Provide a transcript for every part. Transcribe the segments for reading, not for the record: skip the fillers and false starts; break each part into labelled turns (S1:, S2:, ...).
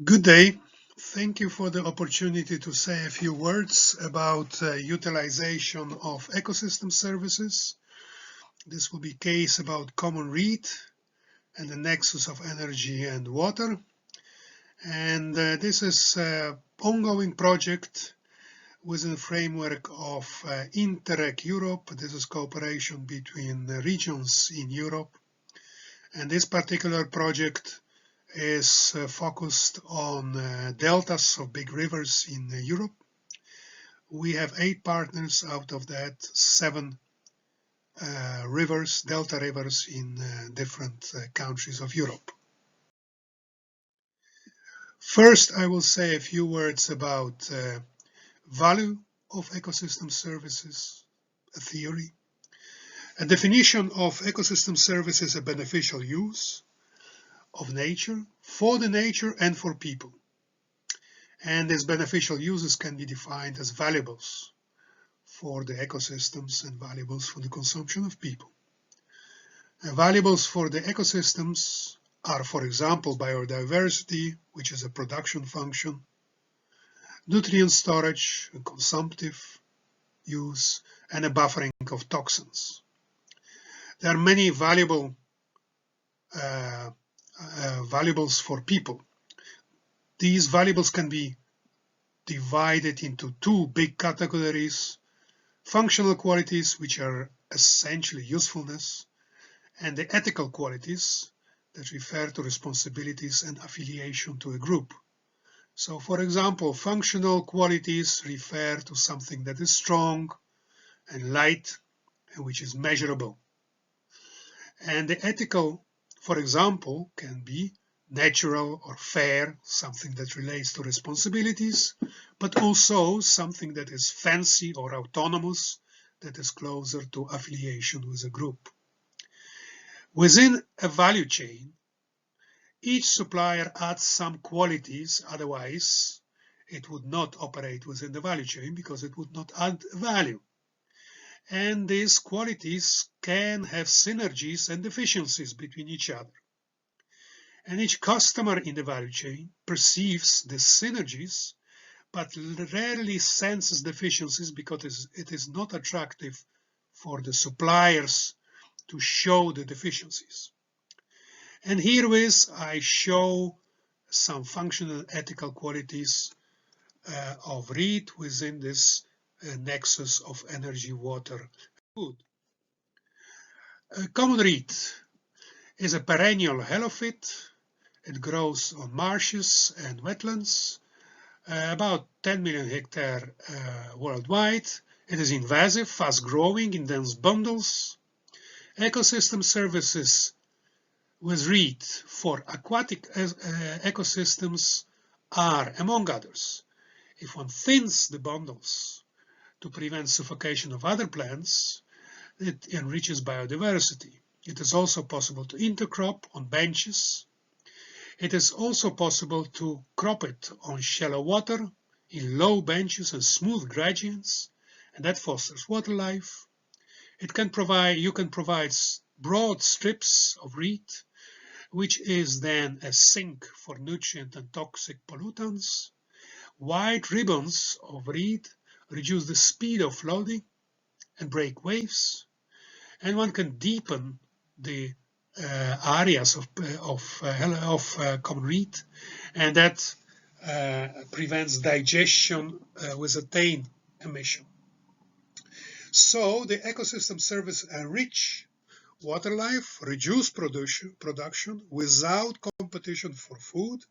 S1: Good day. Thank you for the opportunity to say a few words about utilization of ecosystem services. This will be case about common read and the nexus of energy and water. And this is an ongoing project within the framework of Interreg Europe. This is cooperation between the regions in Europe. And this particular project is focused on deltas of big rivers in Europe. We have 8 partners, out of that 7 rivers, delta rivers in different countries of Europe. First, I will say a few words about value of ecosystem services, a theory. A definition of ecosystem services: a beneficial use of nature, for the nature and for people. And these beneficial uses can be defined as valuables for the ecosystems and valuables for the consumption of people. Valuables for the ecosystems are, for example, biodiversity, which is a production function, nutrient storage and consumptive use, and a buffering of toxins. There are many valuables for people. These valuables can be divided into 2 big categories: functional qualities, which are essentially usefulness, and the ethical qualities that refer to responsibilities and affiliation to a group. So, for example, functional qualities refer to something that is strong and light and which is measurable. And the ethical, for example, can be natural or fair, something that relates to responsibilities, but also something that is fancy or autonomous, that is closer to affiliation with a group. Within a value chain, each supplier adds some qualities, otherwise it would not operate within the value chain because it would not add value. And these qualities can have synergies and deficiencies between each other. And each customer in the value chain perceives the synergies, but rarely senses deficiencies because it is not attractive for the suppliers to show the deficiencies. And herewith I show some functional ethical qualities of read within this nexus of energy, water, food. Common reed is a perennial halophyte. It grows on marshes and wetlands, about 10 million hectares worldwide. It is invasive, fast growing in dense bundles. Ecosystem services with reed for aquatic ecosystems are, among others, if one thins the bundles to prevent suffocation of other plants, it enriches biodiversity. It is also possible to intercrop on benches. It is also possible to crop it on shallow water, in low benches and smooth gradients, and that fosters water life. You can provide broad strips of reed, which is then a sink for nutrient and toxic pollutants. Wide ribbons of reed reduce the speed of floating and break waves, and one can deepen the areas of common reed, and that prevents digestion with attained emission. So the ecosystem services enrich water life, reduce production without competition for food,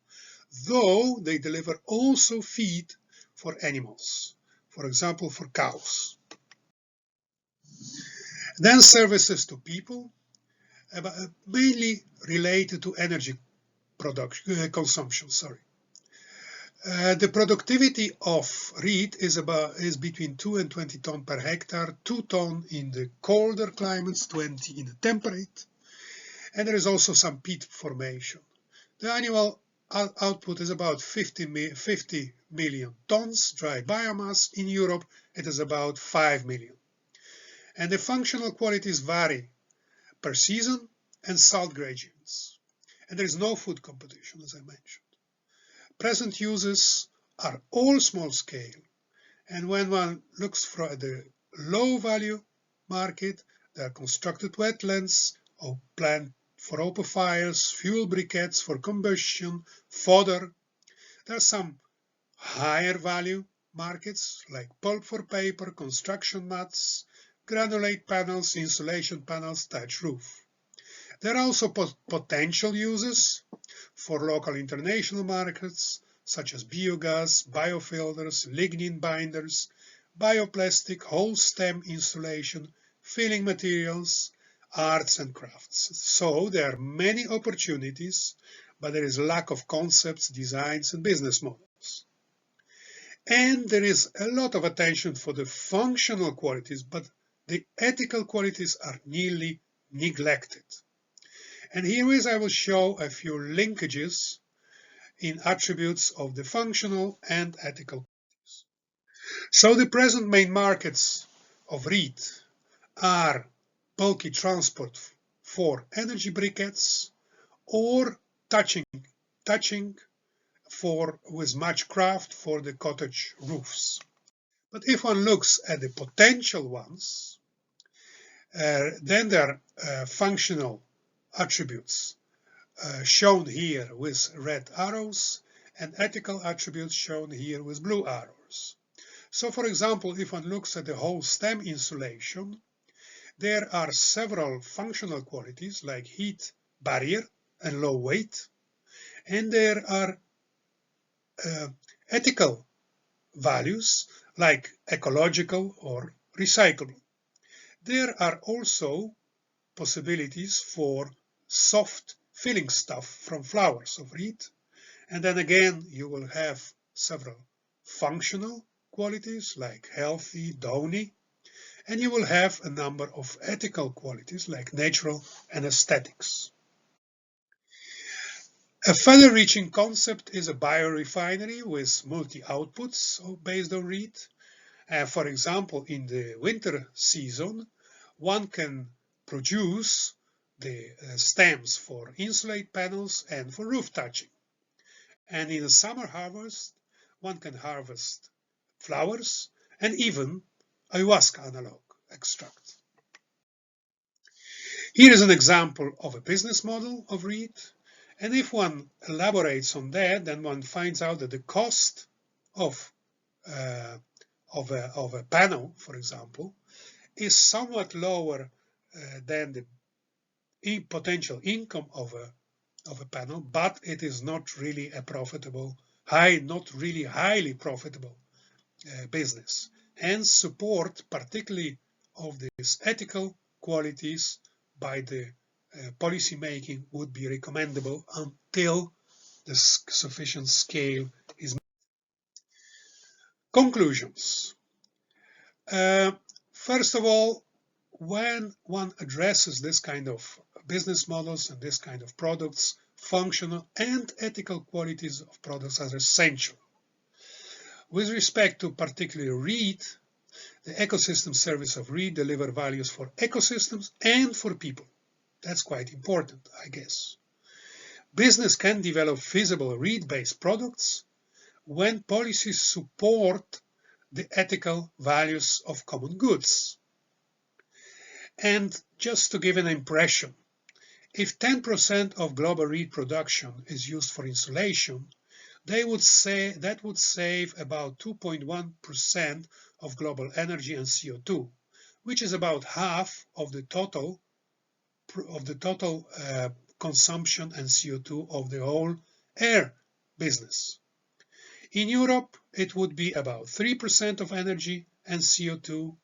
S1: though they deliver also feed for animals, for example, for cows. Then services to people, mainly related to energy consumption. The productivity of reed is between 2 and 20 tons per hectare, 2 tons in the colder climates, 20 in the temperate, and there is also some peat formation. The annual output is about 50 million tons dry biomass. In Europe, it is about 5 million. And the functional qualities vary per season and salt gradients. And there is no food competition, as I mentioned. present uses are all small scale, and when one looks for the low value market, there are constructed wetlands or plant for open fires, fuel briquettes for combustion, fodder. There are some higher value markets like pulp for paper, construction mats, granulate panels, insulation panels, thatch roof. There are also potential uses for local international markets such as biogas, biofilters, lignin binders, bioplastic, whole stem insulation, filling materials, arts and crafts. So there are many opportunities, but there is lack of concepts, designs and business models. And there is a lot of attention for the functional qualities, but the ethical qualities are nearly neglected. And here is I will show a few linkages in attributes of the functional and ethical qualities. So the present main markets of reed are bulky transport for energy briquettes or touching for with much craft for the cottage roofs. But if one looks at the potential ones, then there are functional attributes shown here with red arrows and ethical attributes shown here with blue arrows. So for example, if one looks at the whole stem insulation, there are several functional qualities like heat barrier and low weight, and there are ethical values like ecological or recyclable. There are also possibilities for soft filling stuff from flowers of reed, and then again you will have several functional qualities like healthy, downy, and you will have a number of ethical qualities like natural and aesthetics. A further reaching concept is a biorefinery with multi-outputs based on reed. For example, in the winter season, one can produce the stems for insulate panels and for roof touching. And in the summer harvest, one can harvest flowers and even ayahuasca analog extract. Here is an example of a business model of reed. And if one elaborates on that, then one finds out that the cost of a panel, for example, is somewhat lower than the potential income of a panel, but it is not really a profitable, not really highly profitable business. Hence, support, particularly of these ethical qualities by the policy making would be recommendable until the sufficient scale is met. Conclusions. First of all, when one addresses this kind of business models and this kind of products, functional and ethical qualities of products are essential. With respect to particularly reed, the ecosystem service of reed deliver values for ecosystems and for people. That's quite important, I guess. Business can develop feasible reed-based products when policies support the ethical values of common goods. And just to give an impression, if 10% of global reed production is used for insulation, that would save about 2.1% of global energy and CO2, which is about half of the total consumption and CO2 of the whole air business. In Europe, it would be about 3% of energy and CO2.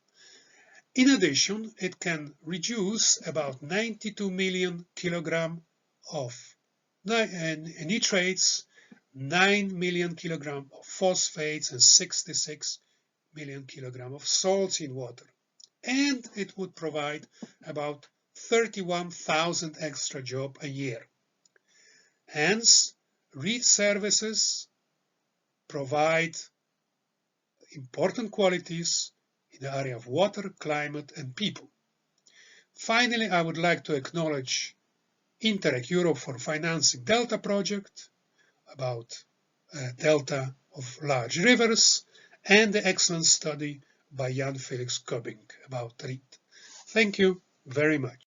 S1: In addition, it can reduce about 92 million kilograms of nitrates, 9 million kilograms of phosphates, and 66 million kilograms of salts in water. And it would provide about 31,000 extra jobs a year. Hence, reed services provide important qualities in the area of water, climate, and people. Finally, I would like to acknowledge Interreg Europe for financing Delta project about delta of large rivers, and the excellent study by Jan Felix Kubbing about reed. Thank you very much.